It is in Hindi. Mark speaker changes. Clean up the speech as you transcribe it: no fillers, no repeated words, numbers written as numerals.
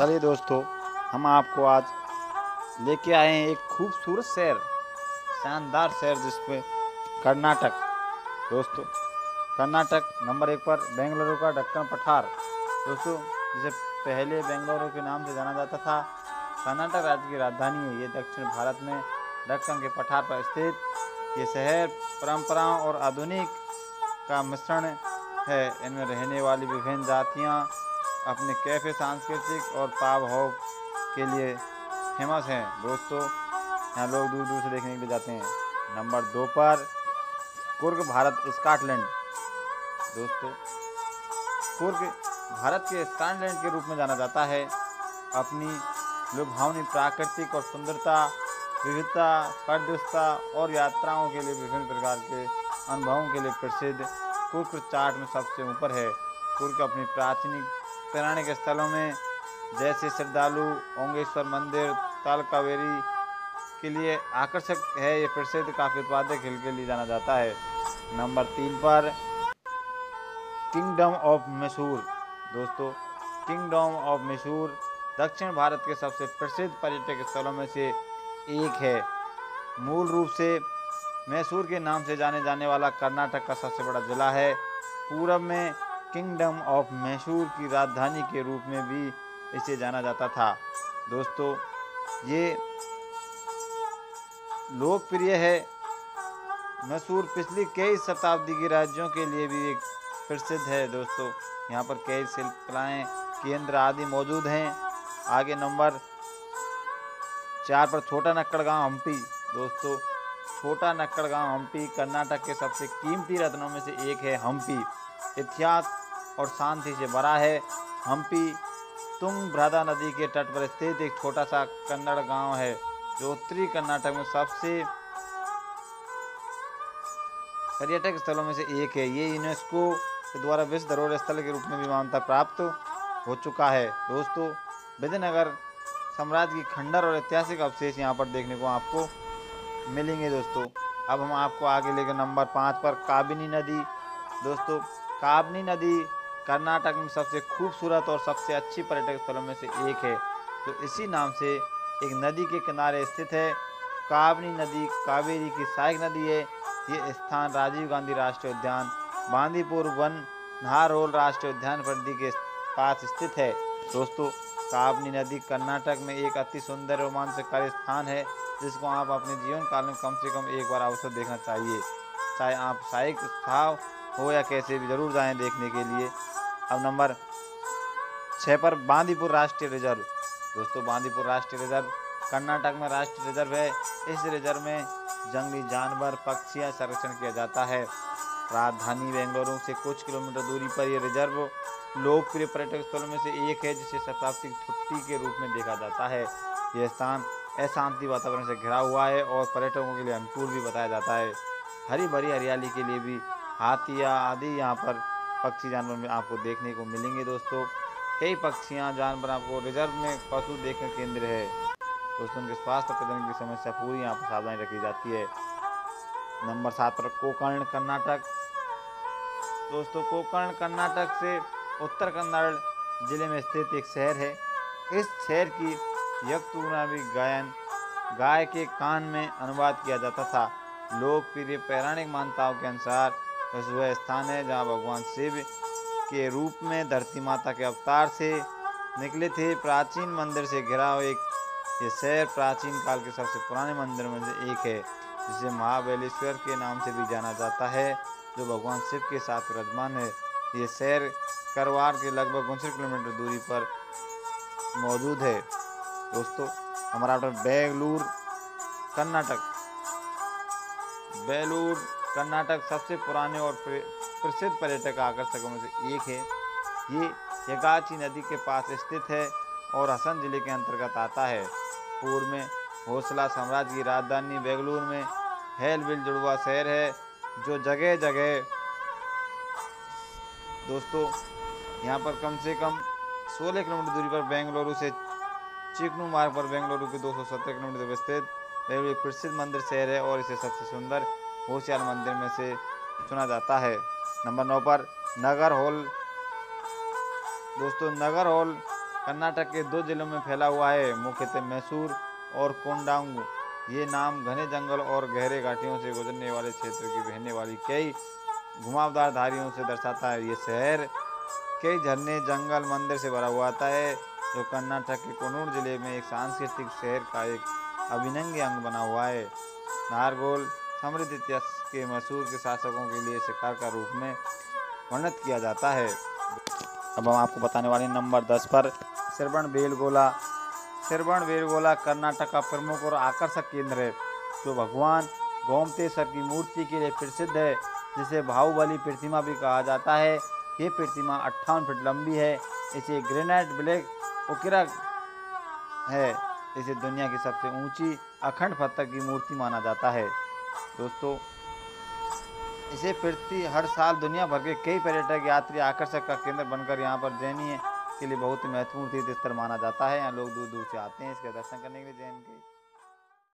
Speaker 1: चलिए दोस्तों, हम आपको आज लेके आए हैं एक खूबसूरत शहर, शानदार शहर जिसमें कर्नाटक। दोस्तों, कर्नाटक नंबर 1 पर बेंगलुरु का दक्कन पठार। दोस्तों, जिसे पहले बेंगलुरु के नाम से जाना जाता था, कर्नाटक राज्य की राजधानी है। ये दक्षिण भारत में दक्कन के पठार पर स्थित ये शहर परंपराओं और आधुनिक का मिश्रण है। इनमें रहने वाली विभिन्न जातियाँ अपने कैफे, सांस्कृतिक और पाव भाव के लिए फेमस हैं। दोस्तों, यहाँ लोग दूर दूर से देखने के लिए जाते हैं। नंबर 2 पर कुर्ग, भारत, स्कॉटलैंड। दोस्तों, कुर्ग भारत के स्कॉटलैंड के रूप में जाना जाता है। अपनी लुभावनी प्राकृतिक और सुंदरता, विविधता, परिदृश्यता और यात्राओं के लिए विभिन्न प्रकार के अनुभवों के लिए प्रसिद्ध कुर्ग चार्ट में सबसे ऊपर है। कुर्ग अपनी प्राचीन पौराणिक स्थलों में जैसे श्रद्धालु ओंगेश्वर मंदिर, ताल कावेरी के लिए आकर्षक है। ये प्रसिद्ध काफी उत्पादक हिल के लिए जाना जाता है। नंबर 3 पर किंगडम ऑफ मैसूर। दोस्तों, किंगडम ऑफ मैसूर दक्षिण भारत के सबसे प्रसिद्ध पर्यटक स्थलों में से एक है। मूल रूप से मैसूर के नाम से जाने जाने वाला कर्नाटक का सबसे बड़ा जिला है। पूरब में किंगडम ऑफ मैसूर की राजधानी के रूप में भी इसे जाना जाता था। दोस्तों, ये लोकप्रिय है। मैसूर पिछली कई शताब्दी के राज्यों के लिए भी एक प्रसिद्ध है। दोस्तों, यहाँ पर कई शिल्पकलाएँ, केंद्र आदि मौजूद हैं। आगे नंबर 4 पर छोटा नक्कड़ गांव हम्पी। दोस्तों, छोटा नक्कड़ गांव हम्पी कर्नाटक के सबसे कीमती रत्नों में से एक है। हम्पी इतिहास और शांति से भरा है। हम्पी तुंगभद्रा नदी के तट पर स्थित एक छोटा सा कन्नड़ गांव है, जो उत्तरी कर्नाटक में सबसे पर्यटक स्थलों में से एक है। ये यूनेस्को के द्वारा विश्व धरोहर स्थल के रूप में भी मान्यता प्राप्त हो चुका है। दोस्तों, विजयनगर साम्राज्य की खंडर और ऐतिहासिक अवशेष यहाँ पर देखने को आपको मिलेंगे। दोस्तों, अब हम आपको आगे लेकर नंबर 5 पर काबिनी नदी। दोस्तों, काबिनी नदी कर्नाटक में सबसे खूबसूरत और सबसे अच्छी पर्यटक स्थलों में से एक है, जो इसी नाम से एक नदी के किनारे स्थित है। काबिनी नदी कावेरी की सहायक नदी है। ये स्थान राजीव गांधी राष्ट्रीय उद्यान, बांदीपुर वन नाहरहोल राष्ट्रीय उद्यान परिधि के पास स्थित है। दोस्तों, काबिनी नदी कर्नाटक में एक अति सुंदर रोमांचकारी स्थान है, जिसको आप अपने जीवन काल में कम से कम एक बार अवसर देखना चाहिए। चाहे आप साहिक भाव हो या कैसे भी, जरूर जाएं देखने के लिए। अब नंबर 6 पर बांदीपुर राष्ट्रीय रिजर्व। दोस्तों, बांदीपुर राष्ट्रीय रिजर्व कर्नाटक में राष्ट्रीय रिजर्व है। इस रिजर्व में जंगली जानवर, पक्षियां संरक्षण किया जाता है। राजधानी बेंगलुरु से कुछ किलोमीटर दूरी पर यह रिजर्व लोकप्रिय पर्यटक स्थलों में से एक है, जिसे शताब्दी छुट्टी के रूप में देखा जाता है। यह स्थान अशांति वातावरण से घिरा हुआ है और पर्यटकों के लिए अनुकूल भी बताया जाता है। हरी भरी हरियाली के लिए भी हाथियाँ आदि यहाँ पर पक्षी जानवर में आपको देखने को मिलेंगे। दोस्तों, कई पक्षियाँ जानवर आपको रिजर्व में पशु देखने केंद्र है। दोस्तों, उनके स्वास्थ्य प्रजनन की समस्या पूरी यहाँ पर सावधानी रखी जाती है। नंबर 7 पर कोकर्ण कर्नाटक। दोस्तों, कोकर्ण कर्नाटक से उत्तर कन्नड़ जिले में स्थित एक शहर है। इस शहर की यक्षगान गायन गाय के कान में अनुवाद किया जाता था। लोकप्रिय पौराणिक मान्यताओं के अनुसार वह स्थान है जहाँ भगवान शिव के रूप में धरती माता के अवतार से निकले थे। प्राचीन मंदिर से घिरा हुआ ये शहर प्राचीन काल के सबसे पुराने मंदिरों में से एक है, जिसे महाबलेश्वर के नाम से भी जाना जाता है, जो भगवान शिव के साथ विराजमान है। ये शहर करवार के लगभग 59 किलोमीटर दूरी पर मौजूद है। दोस्तों, हमारा बेंगलुरु कर्नाटक। बेलूर कर्नाटक सबसे पुराने और प्रसिद्ध पर्यटक आकर्षकों में से एक है। ये यगाची नदी के पास स्थित है और हसन जिले के अंतर्गत आता है। पूर्व में होसला साम्राज्य की राजधानी बेंगलुरु में हेलबिल जुड़वा शहर है, जो जगह जगह दोस्तों यहाँ पर कम से कम 16 किलोमीटर दूरी पर बेंगलुरु से चिकनू मार्ग पर बेंगलुरु के 270 किलोमीटर दूर स्थित बेंगलुरु एक प्रसिद्ध मंदिर शहर है और इसे सबसे सुंदर होशियार मंदिर में से चुना जाता है। नंबर 9 पर नगर हॉल। दोस्तों, नगर हॉल कर्नाटक के 2 जिलों में फैला हुआ है, मुख्यतः मैसूर और कोंडांगू। ये नाम घने जंगल और गहरे घाटियों से गुजरने वाले क्षेत्र की बहने वाली कई घुमावदार धारियों से दर्शाता है। ये शहर कई झरने, जंगल, मंदिर से भरा हुआ आता है, जो कर्नाटक के कन्नूर जिले में एक सांस्कृतिक शहर का एक अभिन्न अंग बना हुआ है। नाहरगोल समृद्ध इतिहास के मैसूर के शासकों के लिए शिकार का रूप में वर्णित किया जाता है। अब हम आपको बताने वाले नंबर 10 पर श्रवणबेलगोला। श्रवणबेलगोला कर्नाटक का प्रमुख और आकर्षक केंद्र है, जो भगवान गोमतेश्वर की मूर्ति के लिए प्रसिद्ध है, जिसे बाहुबली प्रतिमा भी कहा जाता है। ये प्रतिमा 58 फीट लंबी है। इसे ग्रेनाइट ब्लैक ओकिरा है। इसे दुनिया की सबसे ऊंची अखंड पत्थर की मूर्ति माना जाता है। दोस्तों, इसे प्रति हर साल दुनिया भर के कई पर्यटक यात्री आकर्षक का केंद्र बनकर यहाँ पर जैनी के लिए बहुत ही महत्वपूर्ण तीर्थ स्थल माना जाता है। यहाँ लोग दूर दूर से आते हैं इसके दर्शन करने के लिए जैन के।